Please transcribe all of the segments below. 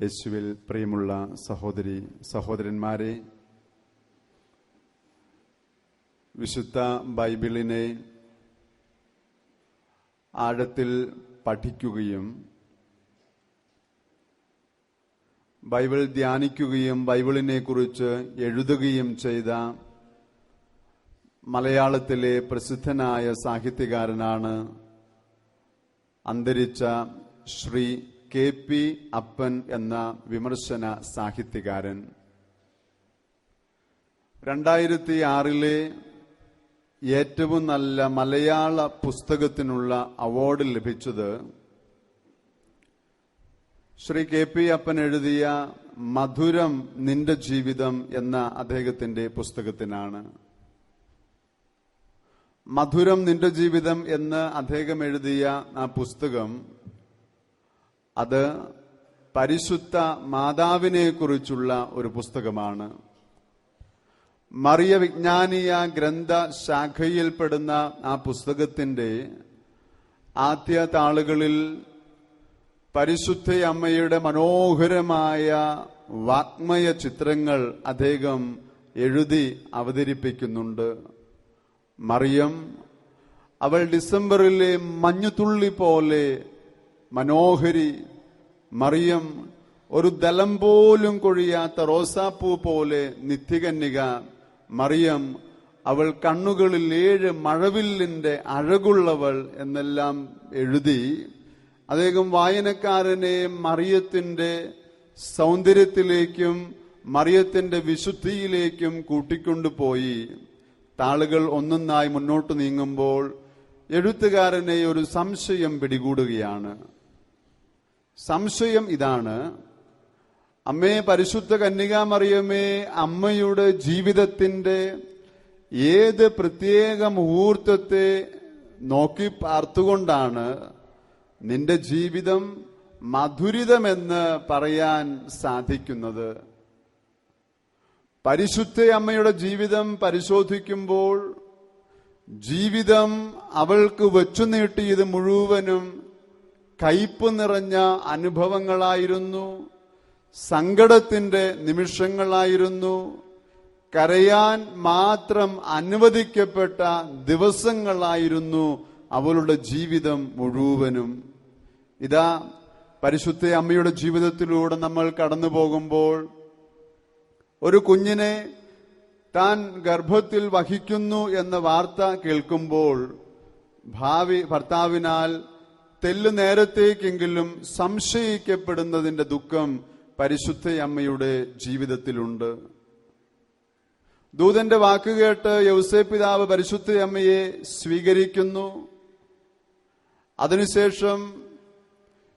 യേശുവിൽ പ്രിയമുള്ള സഹോദരന്മാരെ, വിശുദ്ധ ബൈബിളിനെ ആഴത്തിൽ പഠിക്കുകയും ബൈബിൾ ധ്യാനിക്കുകയും ബൈബിളിനെ കുറിച്ച് എഴുതുകയും ചെയ്ത മലയാളത്തിലെ പ്രസിദ്ധനായ സാഹിത്യകാരനാണ് അന്തരിച്ച ശ്രീ KP അപ്പൻ എന്ന വിമർശന സാഹിത്യകാരൻ. 2006 ഏറ്റവും നല്ല മലയാള പുസ്തകത്തിനുള്ള അവാർഡ് ലഭിച്ചത് ശ്രീ KP അപ്പൻ എഴുതിയ മധുരം നിന്റെ ജീവിതം എന്ന അദ്ദേഹത്തിന്റെ പുസ്തകത്തിനാണ്. മധുരം നിന്റെ ജീവിതം എന്ന് അദ്ദേഹം എഴുതിയ ആ പുസ്തകം അത് പരിശുദ്ധ മാതാവിനെ കുറിച്ചുള്ള ഒരു പുസ്തകമാണ്. മറിയ വിജ്ഞാനീയ ഗ്രന്ഥ ശാഖയിൽപ്പെടുന്ന ആ പുസ്തകത്തിന്റെ ആദ്യ താളുകളിൽ പരിശുദ്ധ അമ്മയുടെ മനോഹരമായ വാഗ്മയ ചിത്രങ്ങൾ അദ്ദേഹം എഴുതി അവതരിപ്പിക്കുന്നുണ്ട്. മറിയം, അവൾ ഡിസംബറിലെ മഞ്ഞുതുള്ളി പോലെ മനോഹരി. മറിയം, ഒരു ദലം പോലും കൊഴിയാത്ത റോസാപ്പൂ പോലെ നിത്യകന്യക. മറിയം, അവൾ കണ്ണുകളിൽ 7 മഴവില്ലിന്റെ അഴകുള്ളവൾ എന്നെല്ലാം എഴുതി അദ്ദേഹം വായനക്കാരനെ മറിയത്തിന്റെ സൗന്ദര്യത്തിലേക്കും മറിയത്തിന്റെ വിശുദ്ധിയിലേക്കും കൂട്ടിക്കൊണ്ടുപോയി. താളുകൾ ഒന്നൊന്നായി മുന്നോട്ട് നീങ്ങുമ്പോൾ എഴുത്തുകാരനെ ഒരു സംശയം പിടികൂടുകയാണ്. സംശയം ഇതാണ്: അമ്മേ പരിശുദ്ധ കന്യകാമറിയമേ, അമ്മയുടെ ജീവിതത്തിന്റെ ഏത് പ്രത്യേക മുഹൂർത്തത്തെ നോക്കി പാർത്തുകൊണ്ടാണ് നിന്റെ ജീവിതം മധുരിതമെന്ന് പറയാൻ സാധിക്കുന്നത്? പരിശുദ്ധ അമ്മയുടെ ജീവിതം പരിശോധിക്കുമ്പോൾ ജീവിതം അവൾക്ക് വച്ചു നീട്ടിയത് മുഴുവനും കയ്പ് നിറഞ്ഞ അനുഭവങ്ങളായിരുന്നു, സങ്കടത്തിന്റെ നിമിഷങ്ങളായിരുന്നു, കരയാൻ മാത്രം അനുവദിക്കപ്പെട്ട ദിവസങ്ങളായിരുന്നു അവളുടെ ജീവിതം മുഴുവനും. ഇതാ പരിശുദ്ധ അമ്മയുടെ ജീവിതത്തിലൂടെ നമ്മൾ കടന്നു പോകുമ്പോൾ ഒരു കുഞ്ഞിനെ താൻ ഗർഭത്തിൽ വഹിക്കുന്നു എന്ന വാർത്ത കേൾക്കുമ്പോൾ ഭാവി ഭർത്താവിനാൽ തെല്ലു നേരത്തേക്കെങ്കിലും സംശയിക്കപ്പെടുന്നതിന്റെ ദുഃഖം പരിശുദ്ധ അമ്മയുടെ ജീവിതത്തിലുണ്ട്. ദൂതന്റെ വാക്കുകേട്ട് യൗസേപ്പ് പിതാവ് പരിശുദ്ധ അമ്മയെ സ്വീകരിക്കുന്നു. അതിനുശേഷം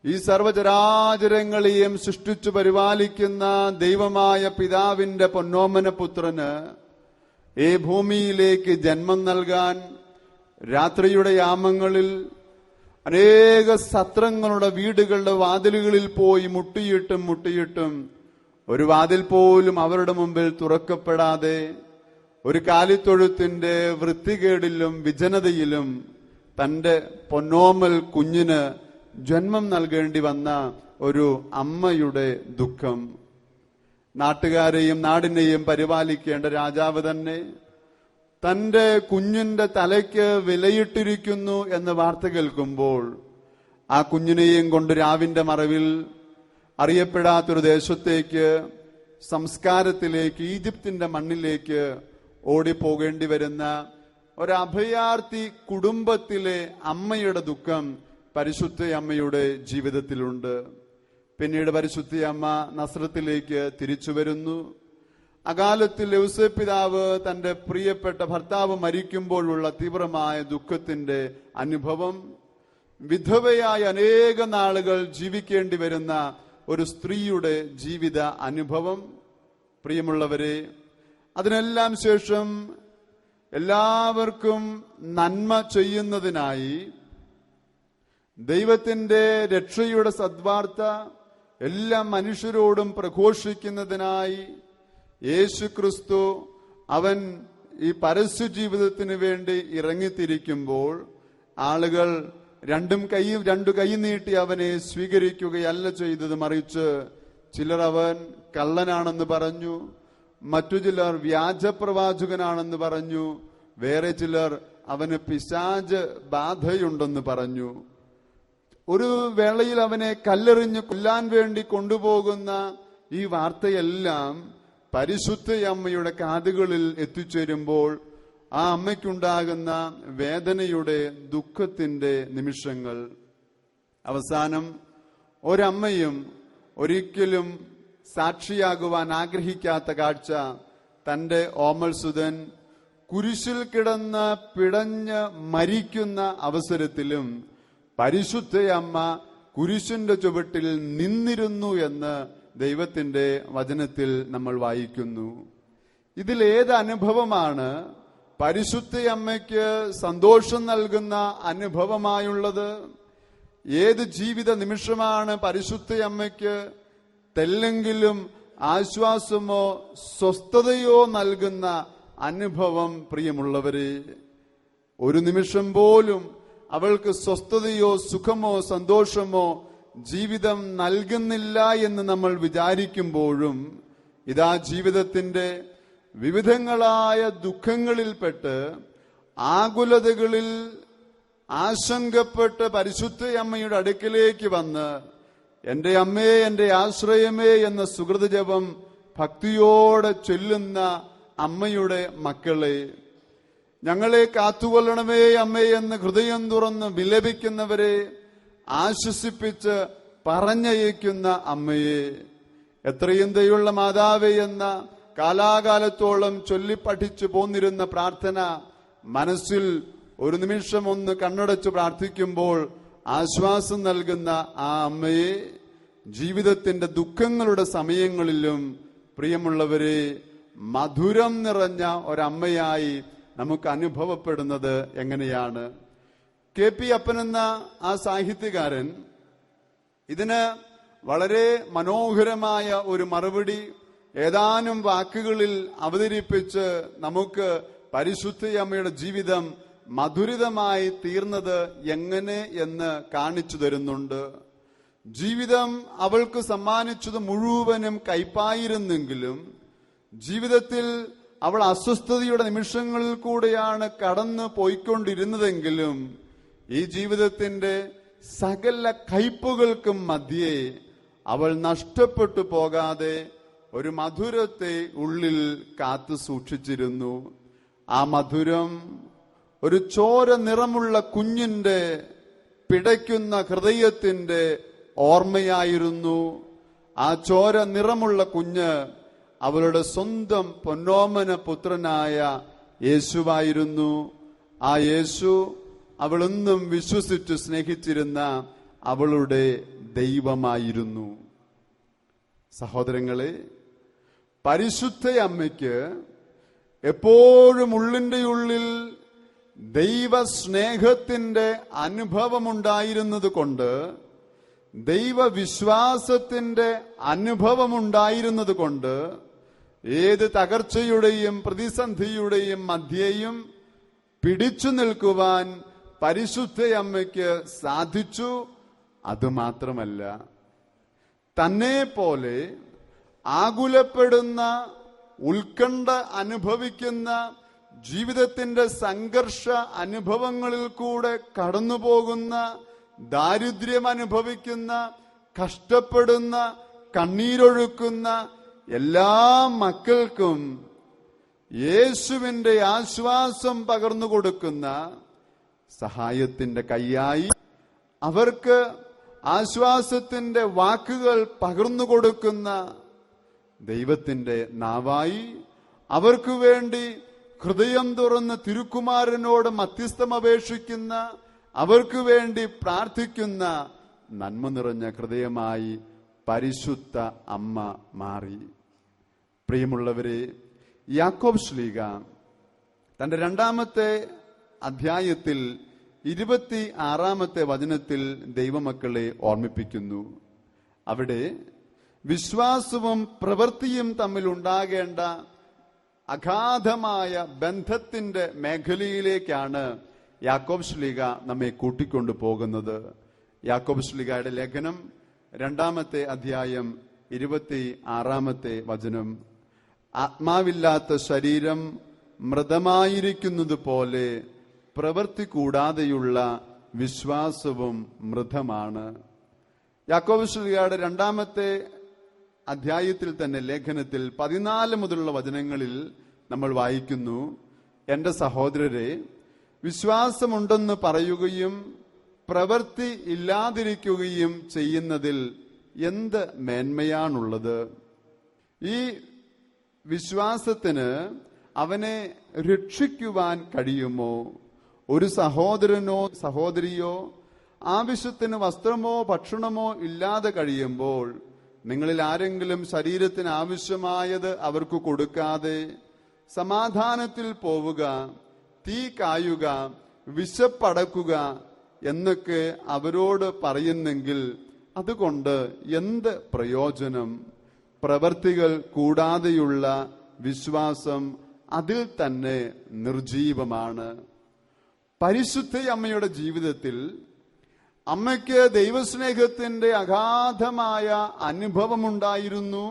ഈ സർവചരാചരങ്ങളെയും സൃഷ്ടിച്ചു പരിപാലിക്കുന്ന ദൈവമായ പിതാവിന്റെ പൊന്നോമന പുത്രന് ഈ ഭൂമിയിലേക്ക് ജന്മം നൽകാൻ രാത്രിയുടെ യാമങ്ങളിൽ അനേക സത്രങ്ങളുടെ വീടുകളുടെ വാതിലുകളിൽ പോയി മുട്ടിയിട്ടും ഒരു വാതിൽ പോലും അവരുടെ മുമ്പിൽ തുറക്കപ്പെടാതെ ഒരു കാലിത്തൊഴുത്തിന്റെ വൃത്തികേടിലും വിജനതയിലും തന്റെ പൊന്നോമൽ കുഞ്ഞിന് ജന്മം നൽകേണ്ടി വന്ന ഒരു അമ്മയുടെ ദുഃഖം. നാട്ടുകാരെയും നാടിനെയും പരിപാലിക്കേണ്ട രാജാവ് തന്നെ തന്റെ കുഞ്ഞിന്റെ തലയ്ക്ക് വിലയിട്ടിരിക്കുന്നു എന്ന വാർത്ത കേൾക്കുമ്പോൾ ആ കുഞ്ഞിനെയും കൊണ്ട് രാവിന്റെ മറവിൽ അറിയപ്പെടാത്തൊരു ദേശത്തേക്ക്, സംസ്കാരത്തിലേക്ക്, ഈജിപ്തിന്റെ മണ്ണിലേക്ക് ഓടിപ്പോകേണ്ടി വരുന്ന ഒരഭയാർത്ഥി കുടുംബത്തിലെ അമ്മയുടെ ദുഃഖം പരിശുദ്ധ അമ്മയുടെ ജീവിതത്തിലുണ്ട്. പിന്നീട് പരിശുദ്ധ അമ്മ നസ്രത്തിലേക്ക് തിരിച്ചു വരുന്നു. അകാലത്തിൽ യൗസേപ്പ് പിതാവ് തന്റെ പ്രിയപ്പെട്ട ഭർത്താവ് മരിക്കുമ്പോഴുള്ള തീവ്രമായ ദുഃഖത്തിന്റെ അനുഭവം, വിധവയായ അനേക നാളുകൾ ജീവിക്കേണ്ടി വരുന്ന ഒരു സ്ത്രീയുടെ ജീവിത അനുഭവം. പ്രിയമുള്ളവരെ, അതിനെല്ലാം ശേഷം എല്ലാവർക്കും നന്മ ചെയ്യുന്നതിനായി ദൈവത്തിന്റെ രക്ഷയുടെ സദ്വാർത്ത എല്ലാ മനുഷ്യരോടും പ്രഘോഷിക്കുന്നതിനായി യേശുക്രിസ്തു അവൻ ഈ പരസ്യ ജീവിതത്തിന് വേണ്ടി ഇറങ്ങിത്തിരിക്കുമ്പോൾ ആളുകൾ രണ്ടു കൈ നീട്ടി അവനെ സ്വീകരിക്കുകയല്ല ചെയ്തത്, മറിച്ച് ചിലർ അവൻ കള്ളനാണെന്ന് പറഞ്ഞു, മറ്റു ചിലർ വ്യാജപ്രവാചകനാണെന്ന് പറഞ്ഞു, വേറെ ചിലർ അവന് പിശാച് ബാധയുണ്ടെന്ന് പറഞ്ഞു. ഒരു വേളയിൽ അവനെ കല്ലെറിഞ്ഞ് കൊല്ലാൻ വേണ്ടി കൊണ്ടുപോകുന്ന ഈ വാർത്തയെല്ലാം പരിശുദ്ധയമ്മയുടെ കാതുകളിൽ എത്തിച്ചേരുമ്പോൾ ആ അമ്മയ്ക്കുണ്ടാകുന്ന വേദനയുടെ, ദുഃഖത്തിന്റെ നിമിഷങ്ങൾ. അവസാനം ഒരമ്മയും ഒരിക്കലും സാക്ഷിയാകുവാൻ ആഗ്രഹിക്കാത്ത കാഴ്ച, തന്റെ ഓമൽസുതൻ കുരിശിൽ കിടന്ന് പിടഞ്ഞ് മരിക്കുന്ന അവസരത്തിലും പരിശുദ്ധയമ്മ കുരിശിന്റെ ചുവട്ടിൽ നിന്നിരുന്നു എന്ന് ദൈവത്തിന്റെ വചനത്തിൽ നമ്മൾ വായിക്കുന്നു. ഇതിലേത് അനുഭവമാണ് പരിശുദ്ധയമ്മയ്ക്ക് സന്തോഷം നൽകുന്ന അനുഭവമായുള്ളത്? ഏത് ജീവിത നിമിഷമാണ് പരിശുദ്ധയമ്മയ്ക്ക് തെല്ലെങ്കിലും ആശ്വാസമോ സ്വസ്ഥതയോ നൽകുന്ന അനുഭവം? പ്രിയമുള്ളവരെ, ഒരു നിമിഷം പോലും അവൾക്ക് സ്വസ്ഥതയോ സുഖമോ സന്തോഷമോ ജീവിതം നൽകുന്നില്ല എന്ന് നമ്മൾ വിചാരിക്കുമ്പോഴും ഇതാ ജീവിതത്തിന്റെ വിവിധങ്ങളായ ദുഃഖങ്ങളിൽപ്പെട്ട് ആകുലതകളിൽ ആശങ്കപ്പെട്ട് പരിശുദ്ധയമ്മയുടെ അടുക്കിലേക്ക് വന്ന് എന്റെ അമ്മേ, എന്റെ ആശ്രയമേ എന്ന സുഹൃത ജപം ഭക്തിയോടെ ചൊല്ലുന്ന അമ്മയുടെ മക്കളെ, ഞങ്ങളെ കാത്തുകൊള്ളണമേ അമ്മേ എന്ന് ഹൃദയം തുറന്ന് വിലപിക്കുന്നവരെ ആശ്വസിപ്പിച്ച് പറഞ്ഞയക്കുന്ന അമ്മയെ, എത്രയും ദയുള്ള മാതാവേ എന്ന കാലാകാലത്തോളം ചൊല്ലിപ്പഠിച്ചു പോന്നിരുന്ന പ്രാർത്ഥന മനസ്സിൽ ഒരു നിമിഷം ഒന്ന് കണ്ണടച്ച് പ്രാർത്ഥിക്കുമ്പോൾ ആശ്വാസം നൽകുന്ന ആ അമ്മയെ ജീവിതത്തിന്റെ ദുഃഖങ്ങളുടെ സമയങ്ങളിലും പ്രിയമുള്ളവരെ മധുരം നിറഞ്ഞ ഒരമ്മയായി നമുക്ക് അനുഭവപ്പെടുന്നത് എങ്ങനെയാണ്? KP അപ്പൻ എന്ന ആ സാഹിത്യകാരൻ ഇതിന് വളരെ മനോഹരമായ ഒരു മറുപടി ഏതാനും വാക്കുകളിൽ അവതരിപ്പിച്ച് നമുക്ക് പരിശുദ്ധയമ്മയുടെ ജീവിതം മധുരിതമായി തീർന്നത് എങ്ങനെ എന്ന് കാണിച്ചു തരുന്നുണ്ട്. ജീവിതം അവൾക്ക് സമ്മാനിച്ചത് മുഴുവനും കയ്പായിരുന്നെങ്കിലും ജീവിതത്തിൽ അവൾ അസ്വസ്ഥതയുടെ നിമിഷങ്ങളിൽ കൂടെയാണ് കടന്നു പോയിക്കൊണ്ടിരുന്നതെങ്കിലും ഈ ജീവിതത്തിന്റെ സകല കയ്പുകൾക്കും മധ്യേ അവൾ നഷ്ടപ്പെട്ടു പോകാതെ ഒരു മധുരത്തെ ഉള്ളിൽ കാത്തു സൂക്ഷിച്ചിരുന്നു. ആ മധുരം ഒരു ചോര നിറമുള്ള കുഞ്ഞിന്റെ പിടയ്ക്കുന്ന ഹൃദയത്തിന്റെ ഓർമ്മയായിരുന്നു. ആ ചോര നിറമുള്ള കുഞ്ഞ് അവളുടെ സ്വന്തം പൊന്നോമന പുത്രനായ യേശുവായിരുന്നു. ആ യേശു അവളെന്നും വിശ്വസിച്ചു സ്നേഹിച്ചിരുന്ന അവളുടെ ദൈവമായിരുന്നു. സഹോദരങ്ങളെ, പരിശുദ്ധയമ്മയ്ക്ക് എപ്പോഴും ഉള്ളിന്റെ ഉള്ളിൽ ദൈവസ്നേഹത്തിന്റെ അനുഭവമുണ്ടായിരുന്നത് കൊണ്ട്, ദൈവവിശ്വാസത്തിന്റെ അനുഭവമുണ്ടായിരുന്നത് കൊണ്ട് ഏത് തകർച്ചയുടെയും പ്രതിസന്ധിയുടെയും മധ്യേയും പിടിച്ചു നിൽക്കുവാൻ പരിശുദ്ധയമ്മയ്ക്ക് സാധിച്ചു. അതുമാത്രമല്ല, തന്നെ പോലെ ആകുലപ്പെടുന്ന, ഉത്കണ്ഠ അനുഭവിക്കുന്ന, ജീവിതത്തിന്റെ സംഘർഷ അനുഭവങ്ങളിൽ കൂടെ കടന്നുപോകുന്ന, ദാരിദ്ര്യം അനുഭവിക്കുന്ന, കഷ്ടപ്പെടുന്ന, കണ്ണീരൊഴുക്കുന്ന എല്ലാ മക്കൾക്കും യേശുവിന്റെ ആശ്വാസം പകർന്നു കൊടുക്കുന്ന സഹായത്തിന്റെ കൈയായി, അവർക്ക് ആശ്വാസത്തിന്റെ വാക്കുകൾ പകർന്നു കൊടുക്കുന്ന ദൈവത്തിന്റെ നാവായി, അവർക്ക് വേണ്ടി ഹൃദയം തുറന്ന് തിരുക്കുമാരനോട് മധ്യസ്ഥം അപേക്ഷിക്കുന്ന, അവർക്ക് വേണ്ടി പ്രാർത്ഥിക്കുന്ന നന്മ നിറഞ്ഞ ഹൃദയമായി പരിശുദ്ധ അമ്മ മാറി. പ്രിയമുള്ളവരെ, യാക്കോബ് ശ്ലീഹ തന്റെ 2-ാമത്തെ അധ്യായത്തിൽ 26-ാമത്തെ വചനത്തിൽ ദൈവമക്കളെ ഓർമ്മിപ്പിക്കുന്നു. അവിടെ വിശ്വാസവും പ്രവൃത്തിയും തമ്മിൽ ഉണ്ടാകേണ്ട അഗാധമായ ബന്ധത്തിന്റെ മേഖലയിലേക്കാണ് യാക്കോബ് ശ്ലീഹ നമ്മെ കൂട്ടിക്കൊണ്ടു പോകുന്നത്. യാക്കോബ് ശ്ലീഹയുടെ ലേഖനം 2-ാമത്തെ അധ്യായം 26 വചനം. ആത്മാവില്ലാത്ത ശരീരം മൃതമായിരിക്കുന്നത് പോലെ പ്രവൃത്തി കൂടാതെയുള്ള വിശ്വാസവും മൃതമാണ്. യാക്കോബ് ശ്ലീഹായുടെ 2 അധ്യായത്തിൽ തന്നെ ലേഖനത്തിൽ 14 മുതലുള്ള വചനങ്ങളിൽ നമ്മൾ വായിക്കുന്നു, എന്റെ സഹോദരരെ, വിശ്വാസമുണ്ടെന്ന് പറയുകയും പ്രവൃത്തി ഇല്ലാതിരിക്കുകയും ചെയ്യുന്നതിൽ എന്ത് മേന്മയാണുള്ളത്? ഈ വിശ്വാസത്തിന് അവനെ രക്ഷിക്കുവാൻ കഴിയുമോ? ഒരു സഹോദരനോ സഹോദരിയോ ആവശ്യത്തിന് വസ്ത്രമോ ഭക്ഷണമോ ഇല്ലാതെ കഴിയുമ്പോൾ നിങ്ങളിൽ ആരെങ്കിലും ശരീരത്തിന് ആവശ്യമായത് അവർക്ക് കൊടുക്കാതെ സമാധാനത്തിൽ പോവുക, തീ കായുക, വിശപ്പടക്കുക എന്നൊക്കെ അവരോട് പറയുന്നെങ്കിൽ അതുകൊണ്ട് എന്ത് പ്രയോജനം? പ്രവൃത്തികൾ കൂടാതെയുള്ള വിശ്വാസം അതിൽ തന്നെ നിർജീവമാണ്. പരിശുദ്ധ അമ്മയുടെ ജീവിതത്തിൽ അമ്മയ്ക്ക് ദൈവസ്നേഹത്തിന്റെ അഗാധമായ അനുഭവമുണ്ടായിരുന്നു,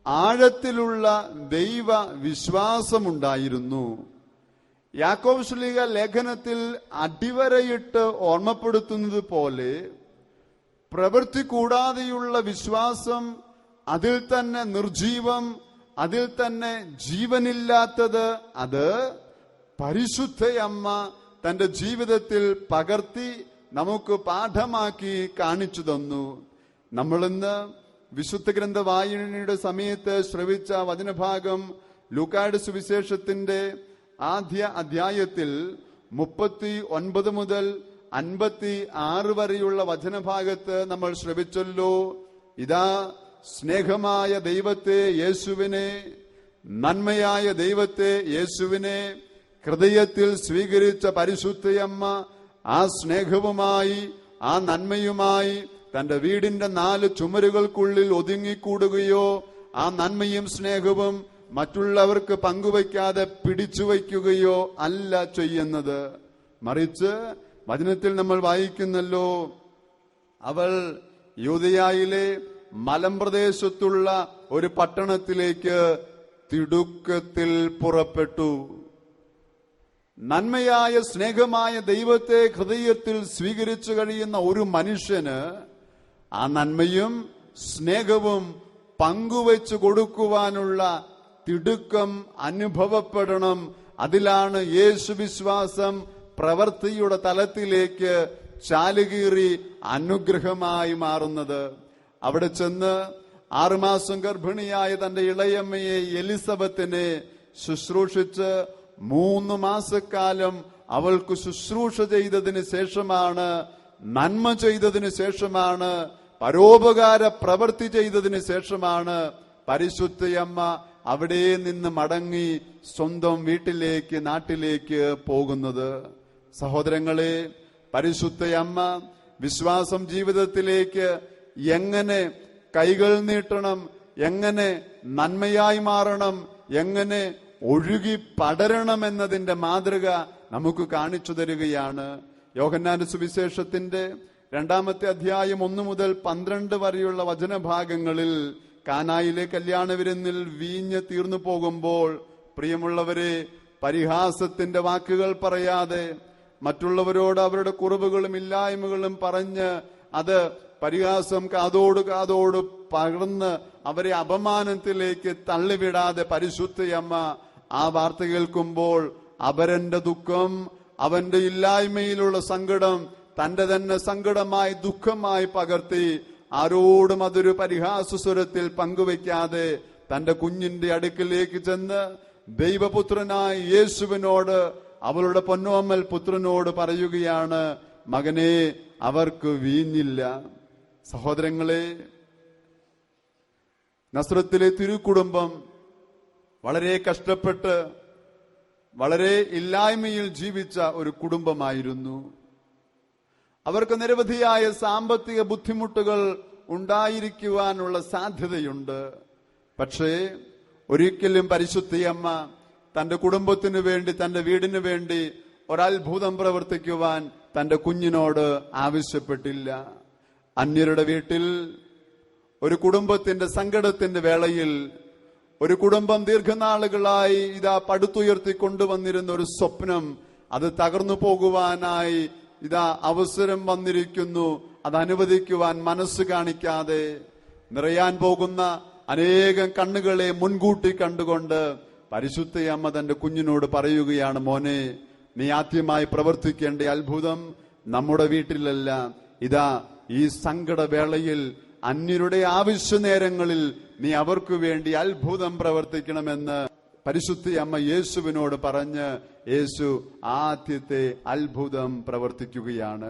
ആഴത്തിലുള്ള ദൈവ വിശ്വാസമുണ്ടായിരുന്നു. യാക്കോബ് ശ്ലീഹ ലേഖനത്തിൽ അടിവരയിട്ട് ഓർമ്മപ്പെടുത്തുന്നത് പോലെ പ്രവൃത്തി കൂടാതെയുള്ള വിശ്വാസം അതിൽ തന്നെ നിർജീവം, അതിൽ തന്നെ ജീവനില്ലാത്തത്, അത് പരിശുദ്ധയമ്മ തന്റെ ജീവിതത്തിൽ പകർത്തി നമുക്ക് പാഠമാക്കി കാണിച്ചു തന്നു. നമ്മളിന്ന് വിശുദ്ധ ഗ്രന്ഥ വായനയുടെ സമയത്ത് ശ്രവിച്ച വചനഭാഗം ലൂക്കായുടെ സുവിശേഷത്തിന്റെ ആദ്യ അധ്യായത്തിൽ 39 മുതൽ 56 വരെയുള്ള വചനഭാഗത്ത് നമ്മൾ ശ്രവിച്ചല്ലോ. ഇതാ സ്നേഹമായ ദൈവത്തെ യേശുവിനെ, നന്മയായ ദൈവത്തെ യേശുവിനെ ഹൃദയത്തിൽ സ്വീകരിച്ച പരിശുദ്ധയമ്മ ആ സ്നേഹവുമായി ആ നന്മയുമായി തന്റെ വീടിന്റെ 4 ചുമരുകൾക്കുള്ളിൽ ഒതുങ്ങിക്കൂടുകയോ ആ നന്മയും സ്നേഹവും മറ്റുള്ളവർക്ക് പങ്കുവയ്ക്കാതെ പിടിച്ചു വയ്ക്കുകയോ അല്ല ചെയ്യുന്നത്. മറിച്ച് വചനത്തിൽ നമ്മൾ വായിക്കുന്നല്ലോ, അവൾ യൂദയായിലെ മലമ്പ്രദേശത്തുള്ള ഒരു പട്ടണത്തിലേക്ക് തിടുക്കത്തിൽ പുറപ്പെട്ടു. നന്മയായ സ്നേഹമായ ദൈവത്തെ ഹൃദയത്തിൽ സ്വീകരിച്ചു കഴിയുന്ന ഒരു മനുഷ്യന് ആ നന്മയും സ്നേഹവും പങ്കുവെച്ചു കൊടുക്കുവാനുള്ള തിടുക്കം അനുഭവപ്പെടണം. അതിലാണ് യേശു വിശ്വാസം പ്രവൃത്തിയുടെ തലത്തിലേക്ക് ചാലുകീറി അനുഗ്രഹമായി മാറുന്നത്. അവിടെ ചെന്ന് 6 മാസം ഗർഭിണിയായ തന്റെ ഇളയമ്മയെ എലിസബത്തിനെ ശുശ്രൂഷിച്ച് 3 മാസക്കാലം അവൾക്ക് ശുശ്രൂഷ ചെയ്തതിന് ശേഷമാണ്, നന്മ ചെയ്തതിന് ശേഷമാണ്, പരോപകാര പ്രവൃത്തി ചെയ്തതിന് ശേഷമാണ് പരിശുദ്ധയമ്മ അവിടെ നിന്ന് മടങ്ങി സ്വന്തം വീട്ടിലേക്ക്, നാട്ടിലേക്ക് പോകുന്നത്. സഹോദരങ്ങളെ, പരിശുദ്ധയമ്മ വിശ്വാസം ജീവിതത്തിലേക്ക് എങ്ങനെ കൈകൾ നീട്ടണം, എങ്ങനെ നന്മയായി മാറണം, എങ്ങനെ ഒഴുകി പടരണമെന്നതിന്റെ മാതൃക നമുക്ക് കാണിച്ചു തരികയാണ്. യോഹന്നാന്റെ സുവിശേഷത്തിന്റെ 2 അധ്യായം 1 മുതൽ 12 വരെയുള്ള വചനഭാഗങ്ങളിൽ കാനായിലെ കല്യാണ വിരുന്നിൽ വീഞ്ഞ് തീർന്നു പോകുമ്പോൾ, പ്രിയമുള്ളവരെ, പരിഹാസത്തിന്റെ വാക്കുകൾ പറയാതെ മറ്റുള്ളവരോട് അവരുടെ കുറവുകളും ഇല്ലായ്മകളും പറഞ്ഞ് അത് പരിഹാസം കാതോട് കാതോട് പകർന്ന് അവരെ അപമാനത്തിലേക്ക് തള്ളിവിടാതെ പരിശുദ്ധയമ്മ ആ വാർത്ത കേൾക്കുമ്പോൾ അവരന്റെ ദുഃഖം, അവന്റെ ഇല്ലായ്മയിലുള്ള സങ്കടം തന്റെ തന്നെ സങ്കടമായി ദുഃഖമായി പകർത്തി ആരോടും അതൊരു പരിഹാസസ്വരത്തിൽ പങ്കുവെക്കാതെ തന്റെ കുഞ്ഞിന്റെ അടുക്കിലേക്ക് ചെന്ന് ദൈവപുത്രനായ യേശുവിനോട്, അവളുടെ പൊന്നോമ്മൽ പുത്രനോട് പറയുകയാണ്, മകനെ, അവർക്ക് വീഞ്ഞില്ല. സഹോദരങ്ങളെ, നസ്രത്തിലെ തിരുക്കുടുംബം വളരെ കഷ്ടപ്പെട്ട് വളരെ ഇല്ലായ്മയിൽ ജീവിച്ച ഒരു കുടുംബമായിരുന്നു. അവർക്ക് നിരവധിയായ സാമ്പത്തിക ബുദ്ധിമുട്ടുകൾ ഉണ്ടായിരിക്കുവാനുള്ള സാധ്യതയുണ്ട്. പക്ഷേ ഒരിക്കലും പരിശുദ്ധയമ്മ തന്റെ കുടുംബത്തിനു വേണ്ടി, തന്റെ വീടിനു വേണ്ടി ഒരത്ഭുതം പ്രവർത്തിക്കുവാൻ തന്റെ കുഞ്ഞിനോട് ആവശ്യപ്പെട്ടില്ല. അന്യരുടെ വീട്ടിൽ ഒരു കുടുംബത്തിന്റെ സങ്കടത്തിന്റെ വേളയിൽ, ഒരു കുടുംബം ദീർഘനാളുകളായി ഇതാ പടുത്തുയർത്തി കൊണ്ടുവന്നിരുന്ന ഒരു സ്വപ്നം അത് തകർന്നു പോകുവാനായി ഇതാ അവസരം വന്നിരിക്കുന്നു. അത് അനുവദിക്കുവാൻ മനസ്സ് കാണിക്കാതെ നിറയാൻ പോകുന്ന അനേകം കണ്ണുകളെ മുൻകൂട്ടി കണ്ടുകൊണ്ട് പരിശുദ്ധയമ്മ തന്റെ കുഞ്ഞിനോട് പറയുകയാണ്, മോനെ, നീ ആദ്യമായി പ്രവർത്തിക്കേണ്ട അത്ഭുതം നമ്മുടെ വീട്ടിലല്ല, ഇതാ ഈ സങ്കടവേളയിൽ അന്യരുടെ ആവശ്യ നേരങ്ങളിൽ നീ അവർക്ക് വേണ്ടി അത്ഭുതം പ്രവർത്തിക്കണമെന്ന് പരിശുദ്ധയമ്മ യേശുവിനോട് പറഞ്ഞ് യേശു ആദ്യത്തെ അത്ഭുതം പ്രവർത്തിക്കുകയാണ്.